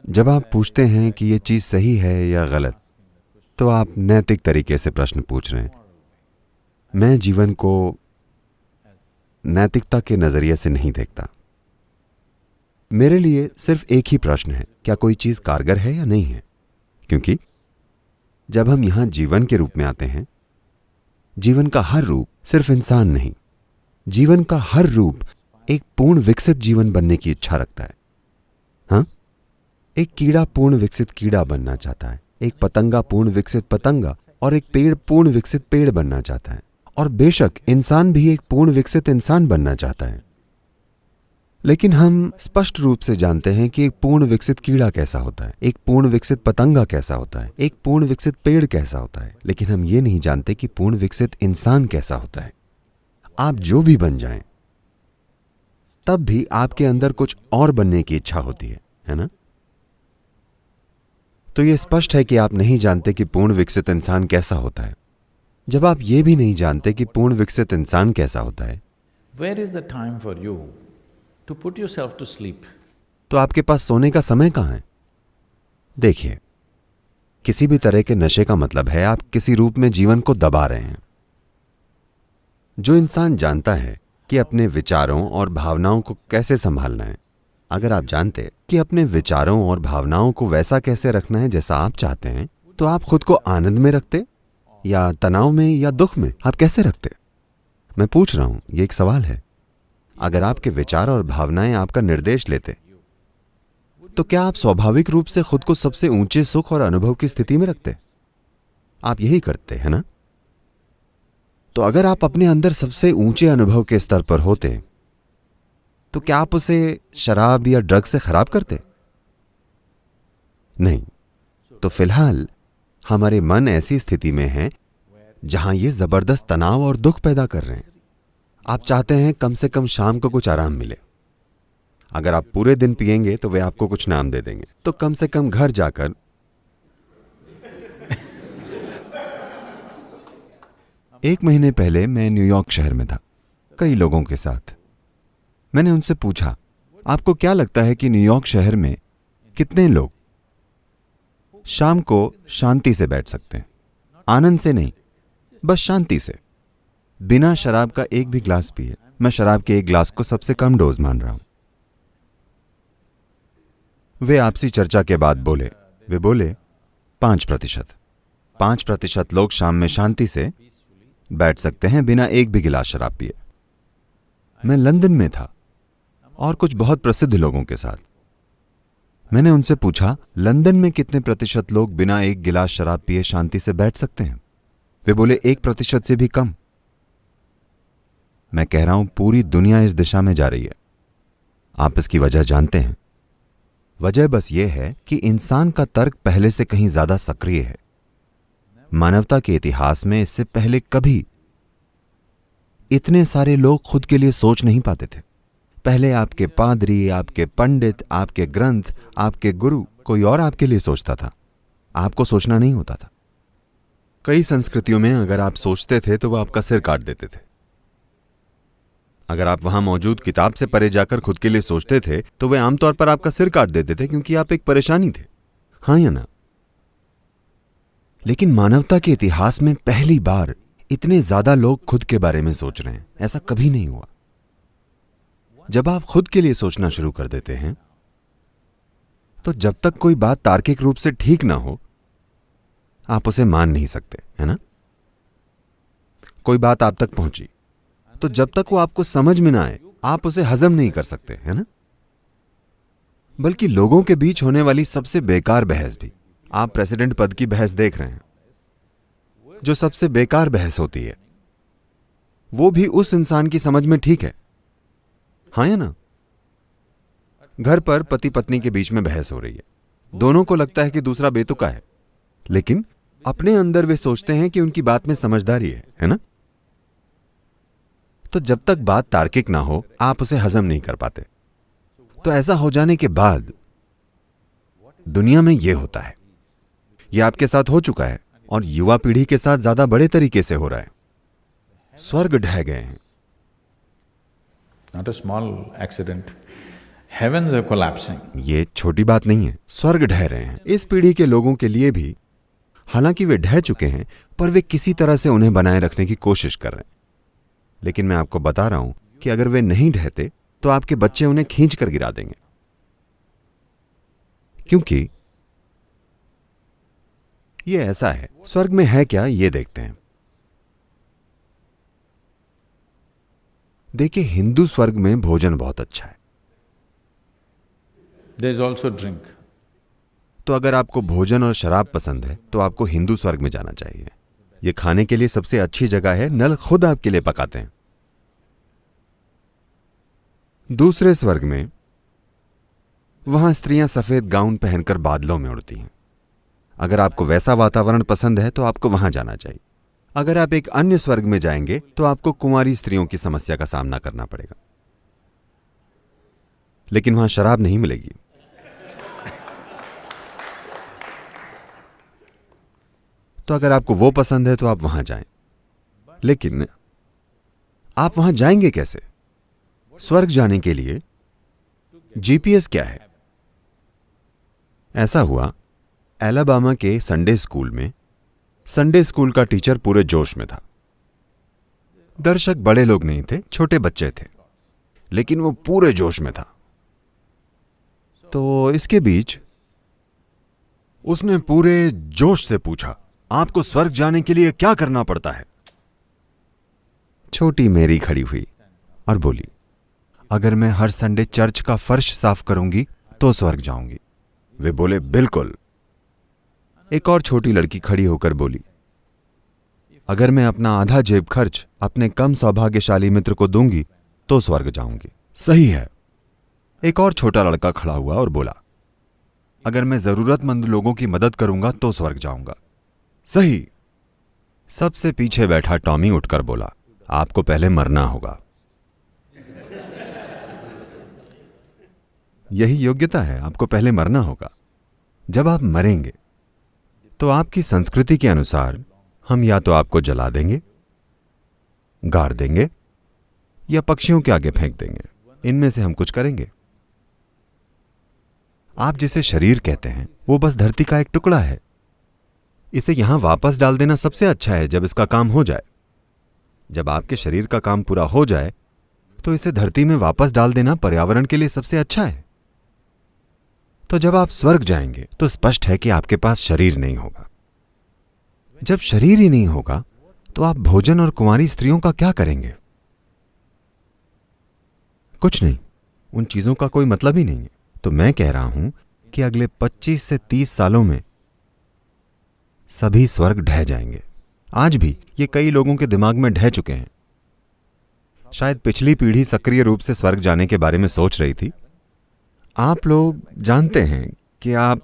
जब आप पूछते हैं कि ये चीज़ सही है या गलत, तो आप नैतिक तरीके से प्रश्न पूछ रहे हैं। मैं जीवन को नैतिकता के नज़रिए से नहीं देखता। मेरे लिए सिर्फ एक ही प्रश्न है, क्या कोई चीज़ कारगर है या नहीं है? क्योंकि जब हम यहाँ जीवन के रूप में आते हैं, जीवन का हर रूप सिर्फ इंसान नहीं, जीवन का हर रूप एक पूर्ण विकसित जीवन बनने की इच्छा रखता है। हाँ, एक कीड़ा पूर्ण विकसित कीड़ा बनना चाहता है, एक पतंगा पूर्ण विकसित पतंगा, और एक पेड़ पूर्ण विकसित पेड़ बनना चाहता है। और बेशक इंसान भी एक पूर्ण विकसित इंसान बनना चाहता है। लेकिन हम स्पष्ट रूप से जानते हैं कि एक पूर्ण विकसित कीड़ा कैसा होता है, एक पूर्ण विकसित पतंगा कैसा होता है, एक पूर्ण विकसित पेड़ कैसा होता है, लेकिन हम ये नहीं जानते कि पूर्ण विकसित इंसान कैसा होता है। आप जो भी बन जाएं, तब भी आपके अंदर कुछ और बनने की इच्छा होती है ना? तो यह स्पष्ट है कि आप नहीं जानते कि पूर्ण विकसित इंसान कैसा होता है। जब आप ये भी नहीं जानते कि पूर्ण विकसित इंसान कैसा होता है, Where is the time for you to put yourself to sleep? तो आपके पास सोने का समय कहां है? देखिए, किसी भी तरह के नशे का मतलब है आप किसी रूप में जीवन को दबा रहे हैं। जो इंसान जानता है कि अपने विचारों और भावनाओं को कैसे संभालना है, अगर आप जानते कि अपने विचारों और भावनाओं को वैसा कैसे रखना है जैसा आप चाहते हैं, तो आप खुद को आनंद में रखते या तनाव में या दुख में? आप कैसे रखते? मैं पूछ रहा हूं, ये एक सवाल है। अगर आपके विचार और भावनाएं आपका निर्देश लेते, तो क्या आप स्वाभाविक रूप से खुद को सबसे ऊंचे सुख और अनुभव की स्थिति में रखते? आप यही करते हैं ना? तो अगर आप अपने अंदर सबसे ऊंचे अनुभव के स्तर पर होते, तो क्या आप उसे शराब या ड्रग से खराब करते? नहीं। तो फिलहाल हमारे मन ऐसी स्थिति में हैं जहां ये जबरदस्त तनाव और दुख पैदा कर रहे हैं। आप चाहते हैं कम से कम शाम को कुछ आराम मिले। अगर आप पूरे दिन पिएंगे तो वे आपको कुछ नाम दे देंगे, तो कम से कम घर जाकर एक महीने पहले मैं न्यूयॉर्क शहर में था कई लोगों के साथ। मैंने उनसे पूछा, आपको क्या लगता है कि न्यूयॉर्क शहर में कितने लोग शाम को शांति से बैठ सकते हैं? आनंद से नहीं, बस शांति से, बिना शराब का एक भी ग्लास पिए। मैं शराब के एक ग्लास को सबसे कम डोज मान रहा हूं। वे आपसी चर्चा के बाद बोले, वे बोले 5%। 5% लोग शाम में शांति से बैठ सकते हैं बिना एक भी गिलास शराब पिए। मैं लंदन में था और कुछ बहुत प्रसिद्ध लोगों के साथ। मैंने उनसे पूछा, लंदन में कितने प्रतिशत लोग बिना एक गिलास शराब पिए शांति से बैठ सकते हैं? वे बोले 1% से भी कम। मैं कह रहा हूं, पूरी दुनिया इस दिशा में जा रही है। आप इसकी वजह जानते हैं? वजह बस यह है कि इंसान का तर्क पहले से कहीं ज्यादा सक्रिय है। मानवता के इतिहास में इससे पहले कभी इतने सारे लोग खुद के लिए सोच नहीं पाते थे। पहले आपके पादरी, आपके पंडित, आपके ग्रंथ, आपके गुरु, कोई और आपके लिए सोचता था। आपको सोचना नहीं होता था। कई संस्कृतियों में अगर आप सोचते थे तो वह आपका सिर काट देते थे। अगर आप वहां मौजूद किताब से परे जाकर खुद के लिए सोचते थे तो वे आमतौर पर आपका सिर काट देते थे, क्योंकि आप एक परेशानी थे। हां या ना? लेकिन मानवता के इतिहास में पहली बार इतने ज्यादा लोग खुद के बारे में सोच रहे हैं। ऐसा कभी नहीं हुआ। जब आप खुद के लिए सोचना शुरू कर देते हैं, तो जब तक कोई बात तार्किक रूप से ठीक ना हो, आप उसे मान नहीं सकते, है ना? कोई बात आप तक पहुंची, तो जब तक वो आपको समझ में ना आए, आप उसे हजम नहीं कर सकते, है ना? बल्कि लोगों के बीच होने वाली सबसे बेकार बहस भी, आप प्रेसिडेंट पद की बहस देख रहे हैं, जो सबसे बेकार बहस होती है, वो भी उस इंसान की समझ में ठीक है। हाँ या ना? घर पर पति पत्नी के बीच में बहस हो रही है, दोनों को लगता है कि दूसरा बेतुका है, लेकिन अपने अंदर वे सोचते हैं कि उनकी बात में समझदारी है ना? तो जब तक बात तार्किक ना हो, आप उसे हजम नहीं कर पाते। तो ऐसा हो जाने के बाद दुनिया में यह होता है, यह आपके साथ हो चुका है और युवा पीढ़ी के साथ ज्यादा बड़े तरीके से हो रहा है। स्वर्ग ढह गए हैं। Not a small accident. Heavens are collapsing. ये छोटी बात नहीं है, स्वर्ग ढह रहे हैं इस पीढ़ी के लोगों के लिए भी। हालांकि वे ढह चुके हैं, पर वे किसी तरह से उन्हें बनाए रखने की कोशिश कर रहे हैं। लेकिन मैं आपको बता रहा हूं कि अगर वे नहीं ढहते तो आपके बच्चे उन्हें खींच कर गिरा देंगे, क्योंकि ये ऐसा है। स्वर्ग में है क्या, ये देखते हैं। देखिए, हिंदू स्वर्ग में भोजन बहुत अच्छा है, There is also drink. तो अगर आपको भोजन और शराब पसंद है तो आपको हिंदू स्वर्ग में जाना चाहिए। यह खाने के लिए सबसे अच्छी जगह है, नल खुद आपके लिए पकाते हैं। दूसरे स्वर्ग में वहां स्त्रियां सफेद गाउन पहनकर बादलों में उड़ती हैं। अगर आपको वैसा वातावरण पसंद है तो आपको वहां जाना चाहिए। अगर आप एक अन्य स्वर्ग में जाएंगे तो आपको कुंवारी स्त्रियों की समस्या का सामना करना पड़ेगा, लेकिन वहां शराब नहीं मिलेगी। तो अगर आपको वो पसंद है तो आप वहां जाएं, लेकिन आप वहां जाएंगे कैसे? स्वर्ग जाने के लिए जीपीएस क्या है? ऐसा हुआ, एलाबामा के संडे स्कूल में संडे स्कूल का टीचर पूरे जोश में था। दर्शक बड़े लोग नहीं थे, छोटे बच्चे थे, लेकिन वो पूरे जोश में था। तो इसके बीच उसने पूरे जोश से पूछा, आपको स्वर्ग जाने के लिए क्या करना पड़ता है? छोटी मेरी खड़ी हुई और बोली, अगर मैं हर संडे चर्च का फर्श साफ करूंगी तो स्वर्ग जाऊंगी। वे बोले, बिल्कुल। एक और छोटी लड़की खड़ी होकर बोली, अगर मैं अपना आधा जेब खर्च अपने कम सौभाग्यशाली मित्र को दूंगी तो स्वर्ग जाऊंगी। सही है। एक और छोटा लड़का खड़ा हुआ और बोला, अगर मैं जरूरतमंद लोगों की मदद करूंगा तो स्वर्ग जाऊंगा। सही। सबसे पीछे बैठा टॉमी उठकर बोला, आपको पहले मरना होगा। यही योग्यता है, आपको पहले मरना होगा। जब आप मरेंगे तो आपकी संस्कृति के अनुसार हम या तो आपको जला देंगे, गाड़ देंगे या पक्षियों के आगे फेंक देंगे। इनमें से हम कुछ करेंगे। आप जिसे शरीर कहते हैं वो बस धरती का एक टुकड़ा है। इसे यहां वापस डाल देना सबसे अच्छा है जब इसका काम हो जाए। जब आपके शरीर का काम पूरा हो जाए तो इसे धरती में वापस डाल देना पर्यावरण के लिए सबसे अच्छा है। तो जब आप स्वर्ग जाएंगे तो स्पष्ट है कि आपके पास शरीर नहीं होगा। जब शरीर ही नहीं होगा तो आप भोजन और कुंवारी स्त्रियों का क्या करेंगे? कुछ नहीं, उन चीजों का कोई मतलब ही नहीं है। तो मैं कह रहा हूं कि अगले 25 से 30 सालों में सभी स्वर्ग ढह जाएंगे। आज भी ये कई लोगों के दिमाग में ढह चुके हैं। शायद पिछली पीढ़ी सक्रिय रूप से स्वर्ग जाने के बारे में सोच रही थी। आप लोग जानते हैं कि आप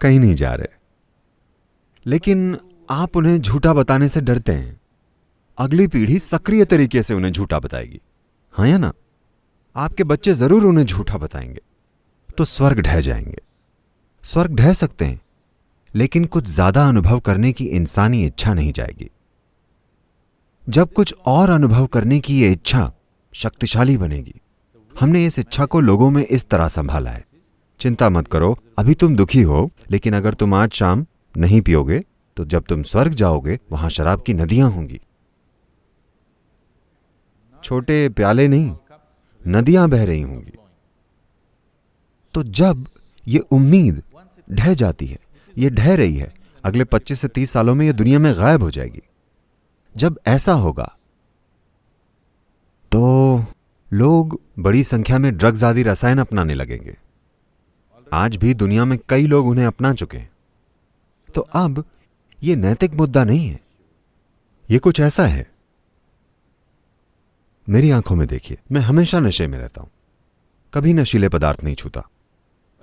कहीं नहीं जा रहे, लेकिन आप उन्हें झूठा बताने से डरते हैं। अगली पीढ़ी सक्रिय तरीके से उन्हें झूठा बताएगी, हाँ या ना? आपके बच्चे जरूर उन्हें झूठा बताएंगे, तो स्वर्ग ढह जाएंगे। स्वर्ग ढह सकते हैं, लेकिन कुछ ज्यादा अनुभव करने की इंसानी इच्छा नहीं जाएगी। जब कुछ और अनुभव करने की यह इच्छा शक्तिशाली बनेगी। हमने इस इच्छा को लोगों में इस तरह संभाला है, चिंता मत करो, अभी तुम दुखी हो, लेकिन अगर तुम आज शाम नहीं पियोगे तो जब तुम स्वर्ग जाओगे वहां शराब की नदियां होंगी। छोटे प्याले नहीं, नदियां बह रही होंगी। तो जब ये उम्मीद ढह जाती है, ये ढह रही है, अगले 25 से 30 सालों में ये दुनिया में गायब हो जाएगी। जब ऐसा होगा तो लोग बड़ी संख्या में ड्रग्स आदि रसायन अपनाने लगेंगे। आज भी दुनिया में कई लोग उन्हें अपना चुके हैं। तो अब यह नैतिक मुद्दा नहीं है, यह कुछ ऐसा है। मेरी आंखों में देखिए, मैं हमेशा नशे में रहता हूं, कभी नशीले पदार्थ नहीं छूता,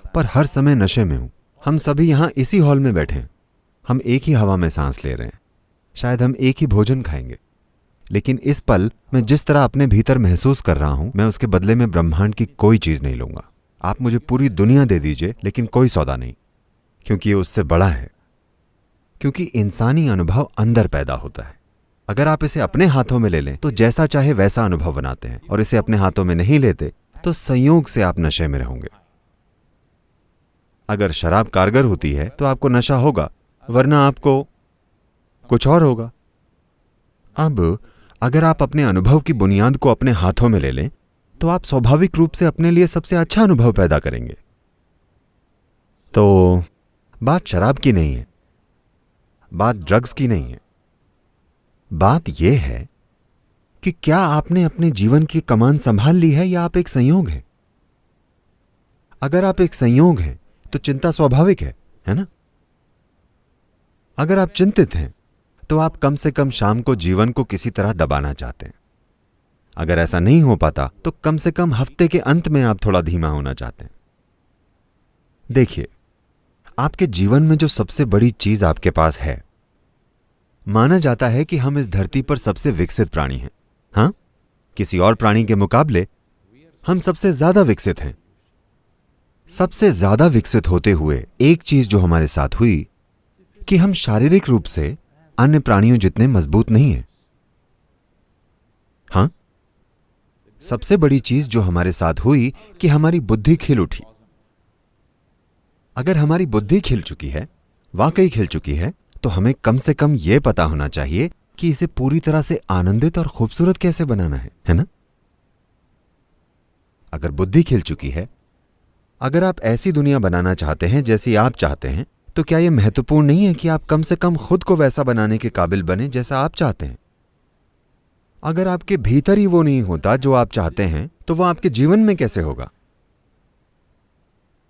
पर हर समय नशे में हूं। हम सभी यहां इसी हॉल में बैठे हैं, हम एक ही हवा में सांस ले रहे हैं, शायद हम एक ही भोजन खाएंगे, लेकिन इस पल मैं जिस तरह अपने भीतर महसूस कर रहा हूं, मैं उसके बदले में ब्रह्मांड की कोई चीज नहीं लूंगा। आप मुझे पूरी दुनिया दे दीजिए, लेकिन कोई सौदा नहीं, क्योंकि ये उससे बड़ा है। क्योंकि इंसानी अनुभव अंदर पैदा होता है। अगर आप इसे अपने हाथों में ले लें तो जैसा चाहे वैसा अनुभव बनाते हैं, और इसे अपने हाथों में नहीं लेते तो संयोग से आप नशे में रहोगे। अगर शराब कारगर होती है तो आपको नशा होगा, वरना आपको कुछ और होगा। अब अगर आप अपने अनुभव की बुनियाद को अपने हाथों में ले लें तो आप स्वाभाविक रूप से अपने लिए सबसे अच्छा अनुभव पैदा करेंगे। तो बात शराब की नहीं है, बात ड्रग्स की नहीं है। बात यह है कि क्या आपने अपने जीवन की कमान संभाल ली है या आप एक संयोग हैं। अगर आप एक संयोग हैं तो चिंता स्वाभाविक है ना? अगर आप चिंतित हैं तो आप कम से कम शाम को जीवन को किसी तरह दबाना चाहते हैं। अगर ऐसा नहीं हो पाता तो कम से कम हफ्ते के अंत में आप थोड़ा धीमा होना चाहते हैं। देखिए, आपके जीवन में जो सबसे बड़ी चीज आपके पास है, माना जाता है कि हम इस धरती पर सबसे विकसित प्राणी हैं। हां, किसी और प्राणी के मुकाबले हम सबसे ज्यादा विकसित हैं। सबसे ज्यादा विकसित होते हुए एक चीज जो हमारे साथ हुई कि हम शारीरिक रूप से अन्य प्राणियों जितने मजबूत नहीं हैं। हां, सबसे बड़ी चीज जो हमारे साथ हुई कि हमारी बुद्धि खिल उठी। अगर हमारी बुद्धि खिल चुकी है, वाकई खिल चुकी है, तो हमें कम से कम यह पता होना चाहिए कि इसे पूरी तरह से आनंदित और खूबसूरत कैसे बनाना है ना? अगर बुद्धि खिल चुकी है, अगर आप ऐसी दुनिया बनाना चाहते हैं जैसी आप चाहते हैं, तो क्या यह महत्वपूर्ण नहीं है कि आप कम से कम खुद को वैसा बनाने के काबिल बने जैसा आप चाहते हैं? अगर आपके भीतर ही वो नहीं होता जो आप चाहते हैं, तो वह आपके जीवन में कैसे होगा?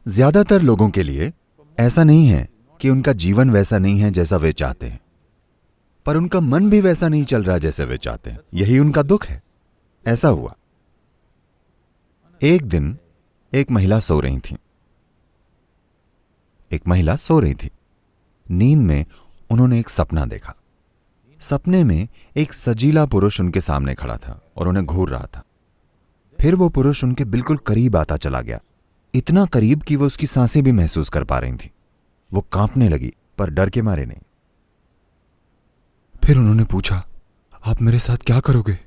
ज्यादातर लोगों के लिए ऐसा नहीं है कि उनका जीवन वैसा नहीं है जैसा वे चाहते हैं, पर उनका मन भी वैसा नहीं चल रहा जैसे वे चाहते हैं। यही उनका दुख है। ऐसा हुआ, एक दिन एक महिला सो रही थी। नींद में उन्होंने एक सपना देखा। सपने में एक सजीला पुरुष उनके सामने खड़ा था और उन्हें घूर रहा था। फिर वो पुरुष उनके बिल्कुल करीब आता चला गया, इतना करीब कि वो उसकी सांसें भी महसूस कर पा रही थी। वो कांपने लगी, पर डर के मारे नहीं। फिर उन्होंने पूछा, आप मेरे साथ क्या करोगे?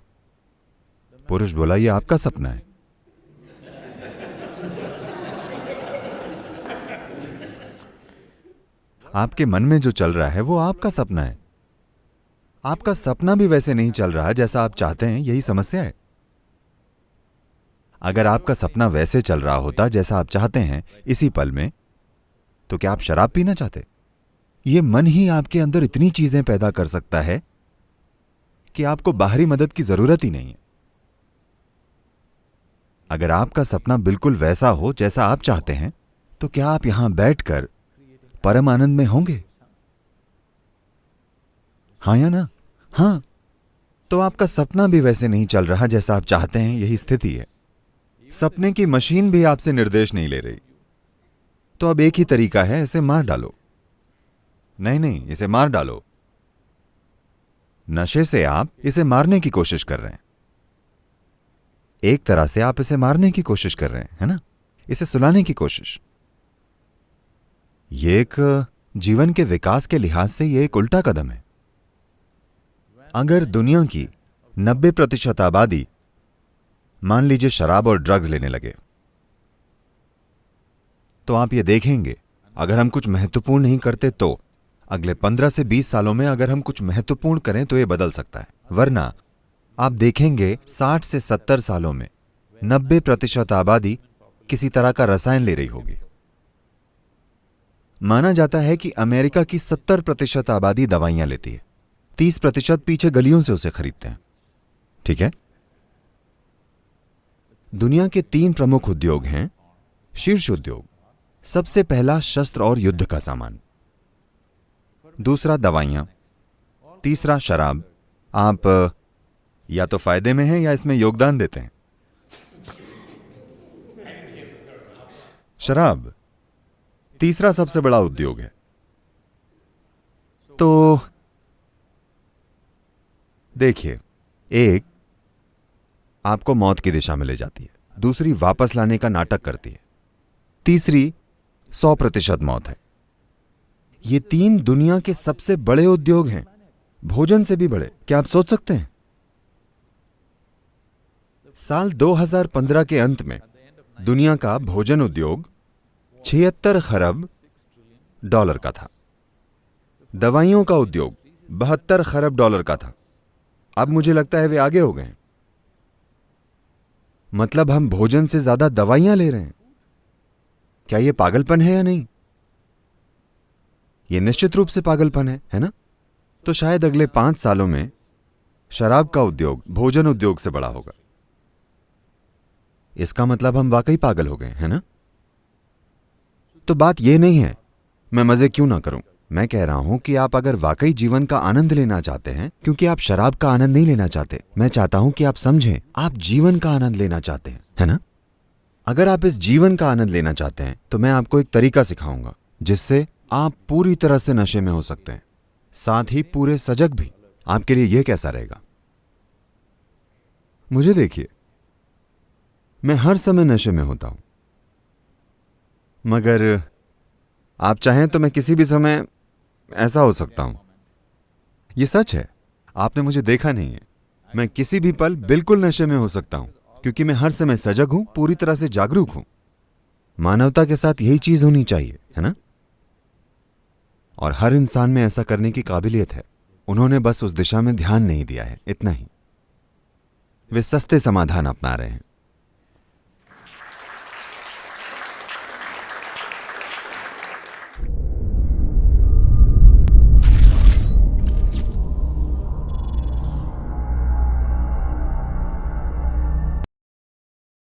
पुरुष बोला, यह आपका सपना है। आपके मन में जो चल रहा है वो आपका सपना है। आपका सपना भी वैसे नहीं चल रहा जैसा आप चाहते हैं, यही समस्या है। अगर आपका सपना वैसे चल रहा होता जैसा आप चाहते हैं इसी पल में, तो क्या आप शराब पीना चाहते? यह मन ही आपके अंदर इतनी चीजें पैदा कर सकता है कि आपको बाहरी मदद की जरूरत ही नहीं है। अगर आपका सपना बिल्कुल वैसा हो जैसा आप चाहते हैं, तो क्या आप यहां बैठकर परम आनंद में होंगे? हां या ना? हां। तो आपका सपना भी वैसे नहीं चल रहा जैसा आप चाहते हैं, यही स्थिति है। सपने की मशीन भी आपसे निर्देश नहीं ले रही। तो अब एक ही तरीका है, इसे मार डालो। नहीं, इसे मार डालो। नशे से आप इसे मारने की कोशिश कर रहे हैं। एक तरह से आप इसे मारने की कोशिश कर रहे हैं, है ना? इसे सुलाने की कोशिश। यह एक जीवन के विकास के लिहाज से यह एक उल्टा कदम है। अगर दुनिया की 90% आबादी मान लीजिए शराब और ड्रग्स लेने लगे, तो आप ये देखेंगे, अगर हम कुछ महत्वपूर्ण नहीं करते तो अगले 15 से 20 सालों में अगर हम कुछ महत्वपूर्ण करें तो ये बदल सकता है। वरना आप देखेंगे 60 से 70 सालों में 90% आबादी किसी तरह का रसायन ले रही होगी। माना जाता है कि अमेरिका की 70% आबादी दवाइयां लेती है, 30% पीछे गलियों से उसे खरीदते हैं। ठीक है? दुनिया के 3 प्रमुख उद्योग हैं। शीर्ष उद्योग, सबसे पहला शस्त्र और युद्ध का सामान, दूसरा दवाइयां, तीसरा शराब। आप या तो फायदे में हैं या इसमें योगदान देते हैं। शराब तीसरा सबसे बड़ा उद्योग है। तो देखिए, एक आपको मौत की दिशा में ले जाती है, दूसरी वापस लाने का नाटक करती है, तीसरी 100% मौत है। ये 3 दुनिया के सबसे बड़े उद्योग हैं, भोजन से भी बड़े। क्या आप सोच सकते हैं? साल 2015 के अंत में दुनिया का भोजन उद्योग 76 खरब डॉलर का था। दवाइयों का उद्योग 72 खरब डॉलर का था। अब मुझे लगता है वे आगे हो गए। मतलब हम भोजन से ज्यादा दवाइयां ले रहे हैं। क्या यह पागलपन है या नहीं? यह निश्चित रूप से पागलपन है ना? तो शायद अगले 5 सालों में शराब का उद्योग भोजन उद्योग से बड़ा होगा। इसका मतलब हम वाकई पागल हो गए, है ना? तो बात यह नहीं है मैं मजे क्यों ना करूं। मैं कह रहा हूं कि आप अगर वाकई जीवन का आनंद लेना चाहते हैं, क्योंकि आप शराब का आनंद नहीं लेना चाहते, मैं चाहता हूं कि आप समझें, आप जीवन का आनंद लेना चाहते हैं, है ना? अगर आप इस जीवन का आनंद लेना चाहते हैं तो मैं आपको एक तरीका सिखाऊंगा जिससे आप पूरी तरह से नशे में हो सकते हैं, साथ ही पूरे सजग भी। आपके लिए यह कैसा रहेगा? मुझे देखिए, मैं हर समय नशे में होता हूं, मगर आप चाहें तो मैं किसी भी समय ऐसा हो सकता हूं। यह सच है, आपने मुझे देखा नहीं है। मैं किसी भी पल बिल्कुल नशे में हो सकता हूं, क्योंकि मैं हर समय सजग हूं, पूरी तरह से जागरूक हूं। मानवता के साथ यही चीज होनी चाहिए, है ना? और हर इंसान में ऐसा करने की काबिलियत है। उन्होंने बस उस दिशा में ध्यान नहीं दिया है, इतना ही। वे सस्ते समाधान अपना रहे हैं।